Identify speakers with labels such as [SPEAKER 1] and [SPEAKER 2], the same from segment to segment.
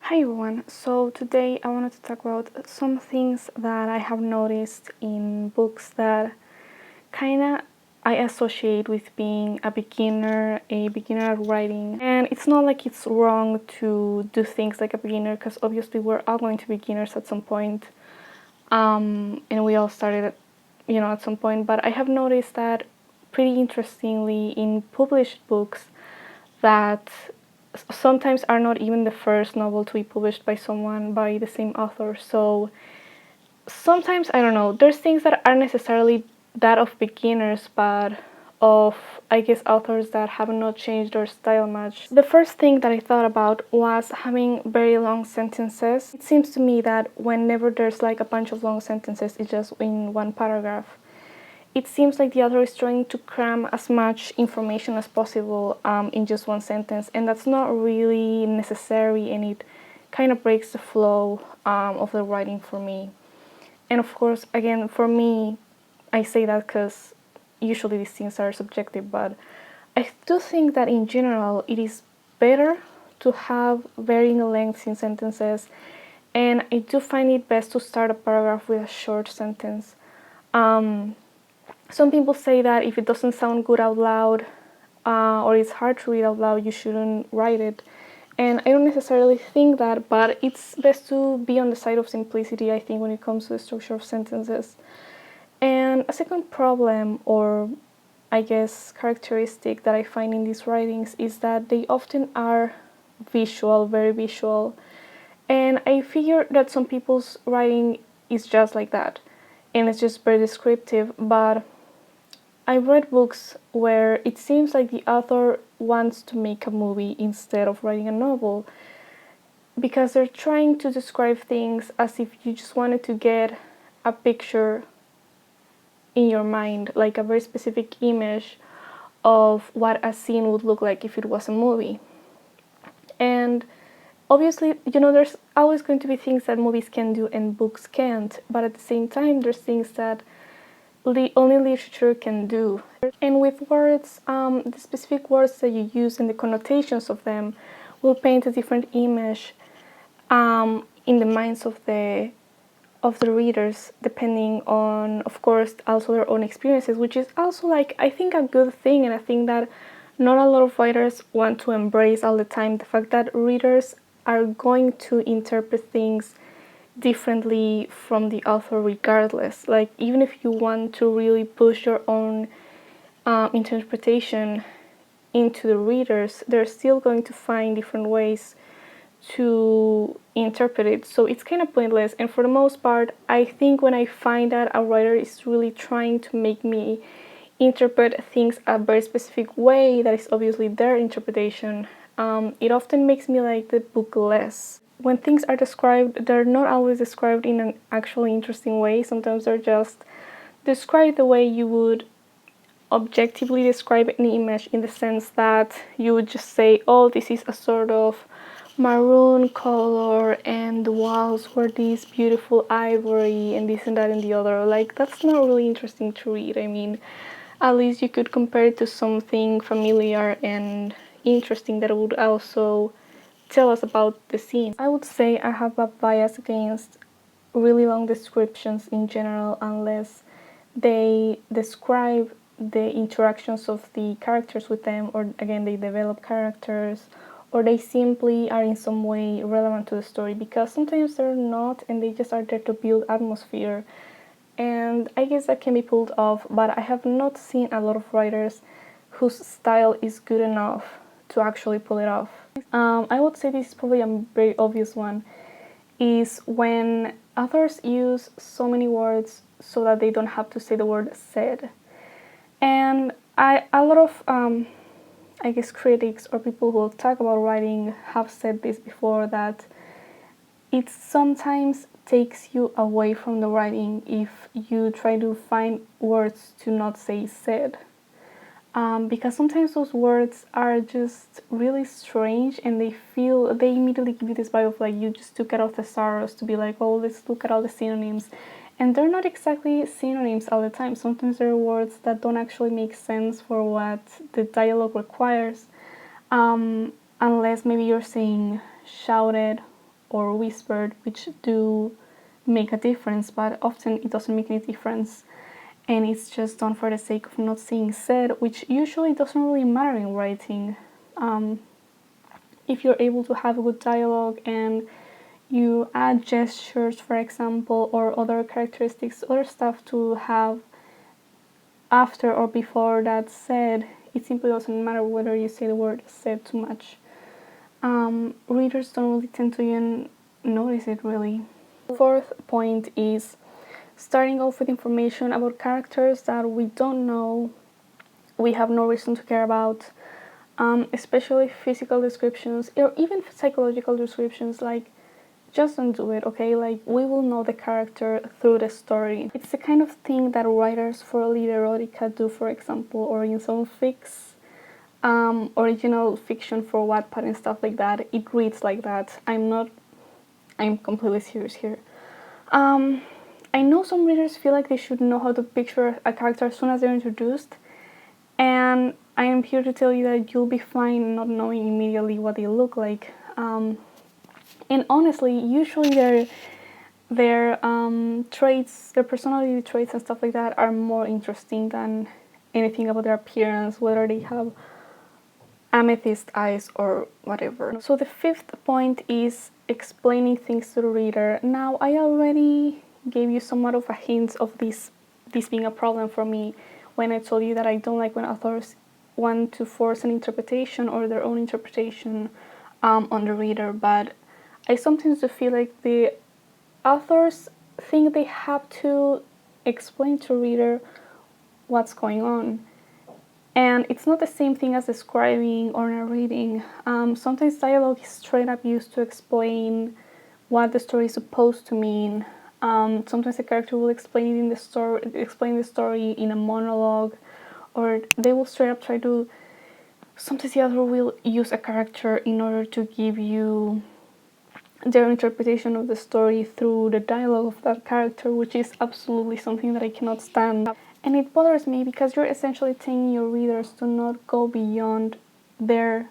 [SPEAKER 1] Hi everyone, so today I wanted to talk about some things that I have noticed in books that kinda I associate with being a beginner at writing. And it's not like it's wrong to do things like a beginner, because obviously we're all going to be beginners at some point. And we all started at some point, but I have noticed that pretty interestingly in published books that sometimes are not even the first novel to be published by someone by the same author. So sometimes, I don't know, there's things that aren't necessarily that of beginners, but of, I guess, authors that have not changed their style much. The first thing that I thought about was having very long sentences. It seems to me that whenever there's like a bunch of long sentences, it's just in one paragraph. It seems like the author is trying to cram as much information as possible in just one sentence, and that's not really necessary, and it kind of breaks the flow of the writing for me. And of course, again, for me, I say that because usually these things are subjective, but I do think that in general it is better to have varying lengths in sentences, and I do find it best to start a paragraph with a short sentence. Some people say that if it doesn't sound good out loud or it's hard to read out loud, you shouldn't write it. And I don't necessarily think that, but it's best to be on the side of simplicity, I think, when it comes to the structure of sentences. And a second problem, or I guess characteristic that I find in these writings, is that they often are visual, very visual. And I figure that some people's writing is just like that, and it's just very descriptive, but I've read books where it seems like the author wants to make a movie instead of writing a novel, because they're trying to describe things as if you just wanted to get a picture in your mind, like a very specific image of what a scene would look like if it was a movie. And obviously, there's always going to be things that movies can do and books can't, but at the same time, there's things that only literature can do. And with words, the specific words that you use and the connotations of them will paint a different image in the minds of the readers, depending on, of course, also their own experiences, which is also, like, I think, a good thing, and I think that not a lot of writers want to embrace all the time the fact that readers are going to interpret things differently from the author regardless. Like, even if you want to really push your own interpretation into the readers, they're still going to find different ways to interpret it. So it's kind of pointless. And for the most part, I think when I find that a writer is really trying to make me interpret things a very specific way that is obviously their interpretation, it often makes me like the book less. When things are described, they're not always described in an actually interesting way. Sometimes they're just described the way you would objectively describe an image, in the sense that you would just say, oh, this is a sort of maroon color and the walls were this beautiful ivory and this and that and the other. Like, that's not really interesting to read. I mean, at least you could compare it to something familiar and interesting that would also tell us about the scene. I would say I have a bias against really long descriptions in general, unless they describe the interactions of the characters with them, or again, they develop characters, or they simply are in some way relevant to the story, because sometimes they're not and they just are there to build atmosphere. And I guess that can be pulled off, but I have not seen a lot of writers whose style is good enough to actually pull it off. I would say this is probably a very obvious one, is when authors use so many words so that they don't have to say the word said. And a lot of, I guess, critics or people who talk about writing have said this before, that it sometimes takes you away from the writing if you try to find words to not say said. Because sometimes those words are just really strange, and they immediately give you this vibe of like you just took out the thesaurus to be like, oh, let's look at all the synonyms. And they're not exactly synonyms all the time. Sometimes there are words that don't actually make sense for what the dialogue requires, unless maybe you're saying shouted or whispered, which do make a difference, but often it doesn't make any difference, and it's just done for the sake of not saying said, which usually doesn't really matter in writing. If you're able to have a good dialogue and you add gestures, for example, or other characteristics, other stuff to have after or before that said, it simply doesn't matter whether you say the word said too much. Readers don't really tend to even notice it, really. Fourth point is starting off with information about characters that we don't know, we have no reason to care about, especially physical descriptions or even psychological descriptions. Like, just don't do it, okay? Like, we will know the character through the story. It's the kind of thing that writers for lead erotica do, for example, or in some original fiction for Wattpad and stuff like that. It reads like that. I'm completely serious here. I know some readers feel like they should know how to picture a character as soon as they're introduced, and I am here to tell you that you'll be fine not knowing immediately what they look like. And honestly, usually their traits, their personality traits and stuff like that are more interesting than anything about their appearance, whether they have amethyst eyes or whatever. So the fifth point is explaining things to the reader. Now, I already gave you somewhat of a hint of this being a problem for me when I told you that I don't like when authors want to force an interpretation or their own interpretation on the reader, but I sometimes do feel like the authors think they have to explain to the reader what's going on. And it's not the same thing as describing or narrating. Sometimes dialogue is straight up used to explain what the story is supposed to mean. Sometimes the character will explain the story in a monologue, or they will straight up try to. Sometimes the author will use a character in order to give you their interpretation of the story through the dialogue of that character, which is absolutely something that I cannot stand. And it bothers me because you're essentially telling your readers to not go beyond your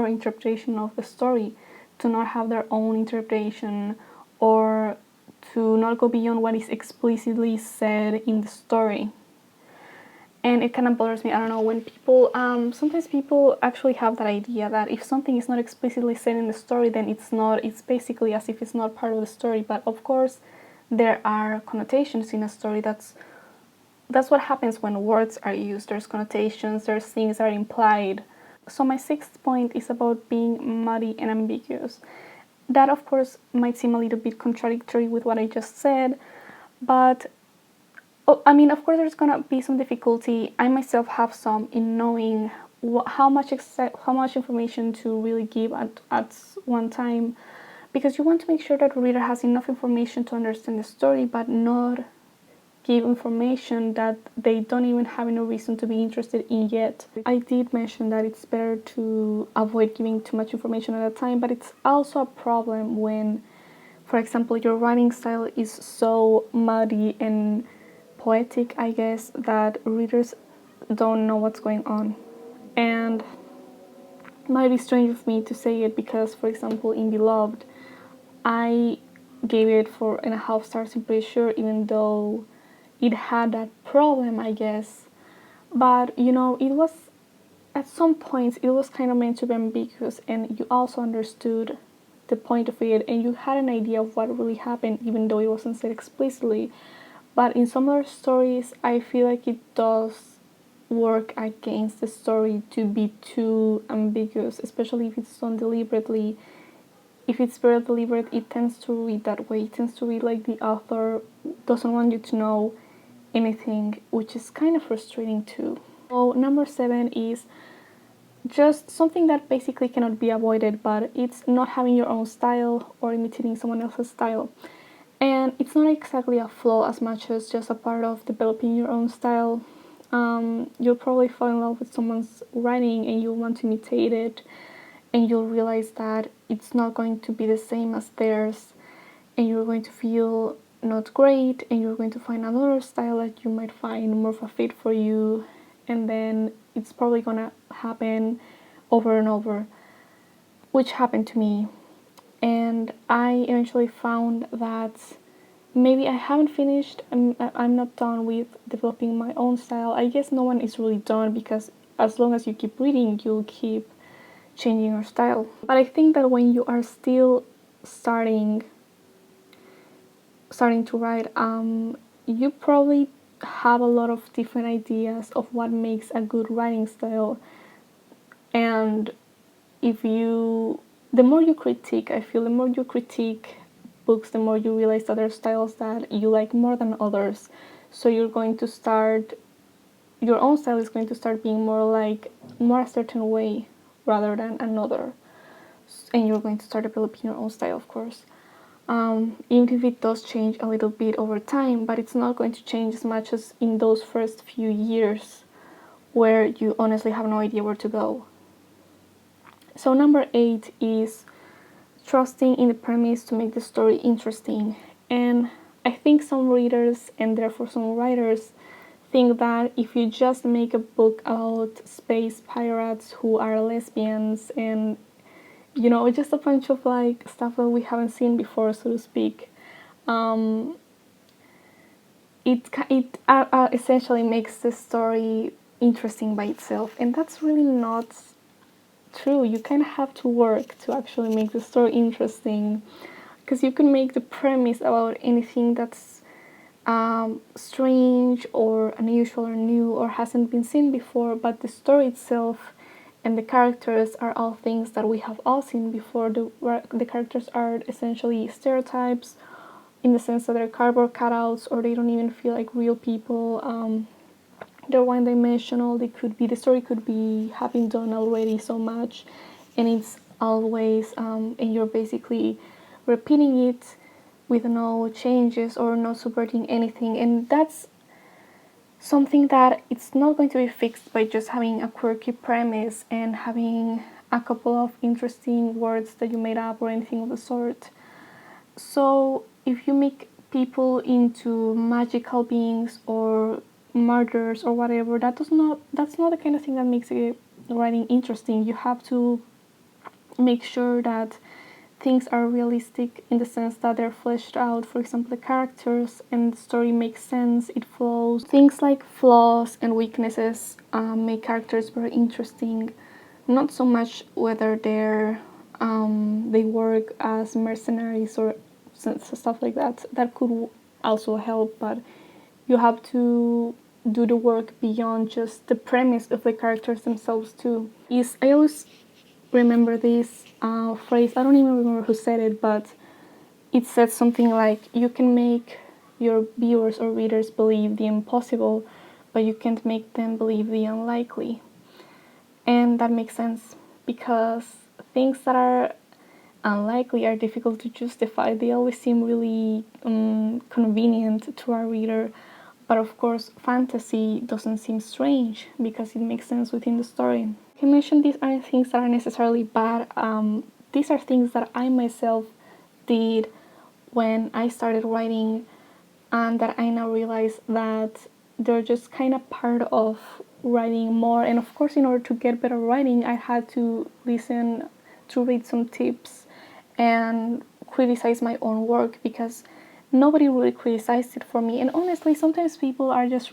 [SPEAKER 1] interpretation of the story, to not have their own interpretation, or to not go beyond what is explicitly said in the story. And it kind of bothers me, I don't know, when people, sometimes people actually have that idea that if something is not explicitly said in the story, then it's basically as if it's not part of the story. But of course, there are connotations in a story. That's what happens when words are used. There's connotations, there's things that are implied. So my sixth point is about being muddy and ambiguous. That, of course, might seem a little bit contradictory with what I just said, but of course, there's gonna be some difficulty. I myself have some in knowing how much information to really give at one time, because you want to make sure that the reader has enough information to understand the story, but not give information that they don't even have any reason to be interested in yet. I did mention that it's better to avoid giving too much information at a time, but it's also a problem when, for example, your writing style is so muddy and poetic, I guess, that readers don't know what's going on. And it might be strange of me to say it because, for example, in Beloved, I gave it 4.5 stars, I'm pretty sure, even though it had that problem, I guess. But, it was, at some points, it was kind of meant to be ambiguous, and you also understood the point of it, and you had an idea of what really happened, even though it wasn't said explicitly. But in some other stories, I feel like it does work against the story to be too ambiguous, especially if it's done deliberately. If it's very deliberate, it tends to read that way. It tends to read like the author doesn't want you to know anything, which is kind of frustrating too. So number 7 is just something that basically cannot be avoided, but it's not having your own style or imitating someone else's style. And it's not exactly a flaw as much as just a part of developing your own style. You'll probably fall in love with someone's writing and you'll want to imitate it, and you'll realize that it's not going to be the same as theirs, and you're going to feel not great, and you're going to find another style that you might find more of a fit for you, and then it's probably gonna happen over and over, which happened to me. and I eventually found that maybe I haven't finished, I'm not done with developing my own style. I guess no one is really done, because as long as you keep reading, you'll keep changing your style. But I think that when you are still starting to write, you probably have a lot of different ideas of what makes a good writing style. And the more you critique, I feel the more you critique books, the more you realize that there are styles that you like more than others. So your own style is going to start being more a certain way rather than another. And you're going to start developing your own style, of course. Even if it does change a little bit over time, but it's not going to change as much as in those first few years where you honestly have no idea where to go. So number 8 is trusting in the premise to make the story interesting. And I think some readers, and therefore some writers, think that if you just make a book about space pirates who are lesbians and just a bunch of stuff that we haven't seen before, so to speak, it essentially makes the story interesting by itself, and that's really not true. You kind of have to work to actually make the story interesting, because you can make the premise about anything that's strange or unusual or new or hasn't been seen before, but the story itself and the characters are all things that we have all seen before. The characters are essentially stereotypes, in the sense that they're cardboard cutouts, or they don't even feel like real people. They're one-dimensional. The story could be have been done already so much, and it's always and you're basically repeating it with no changes or not subverting anything. And that's something that it's not going to be fixed by just having a quirky premise and having a couple of interesting words that you made up or anything of the sort. So if you make people into magical beings or murders or whatever, that's not the kind of thing that makes it writing interesting. You have to make sure that things are realistic in the sense that they're fleshed out. For example, the characters and the story makes sense, it flows. Things like flaws and weaknesses make characters very interesting. Not so much whether they work as mercenaries or stuff like that. That could also help, but you have to do the work beyond just the premise of the characters themselves too. I always remember this phrase. I don't even remember who said it, but it said something like, you can make your viewers or readers believe the impossible, but you can't make them believe the unlikely. And that makes sense, because things that are unlikely are difficult to justify. They always seem really convenient to our reader. But of course, fantasy doesn't seem strange because it makes sense within the story. I mentioned these aren't things that are necessarily bad. These are things that I myself did when I started writing, and that I now realize that they're just kind of part of writing more. And of course, in order to get better writing, I had to read some tips and criticize my own work, because nobody really criticized it for me. And honestly, sometimes people are just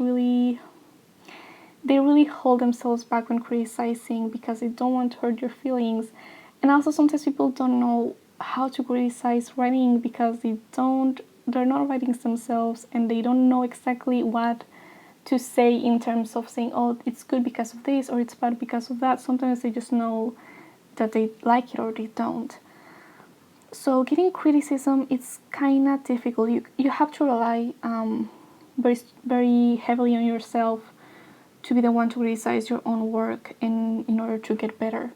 [SPEAKER 1] they really hold themselves back when criticizing because they don't want to hurt your feelings. And also sometimes people don't know how to criticize writing because they're not writing themselves, and they don't know exactly what to say in terms of saying, oh, it's good because of this or it's bad because of that. Sometimes they just know that they like it or they don't. So getting criticism, it's kind of difficult. You have to rely very, very heavily on yourself to be the one to criticize your own work in order to get better.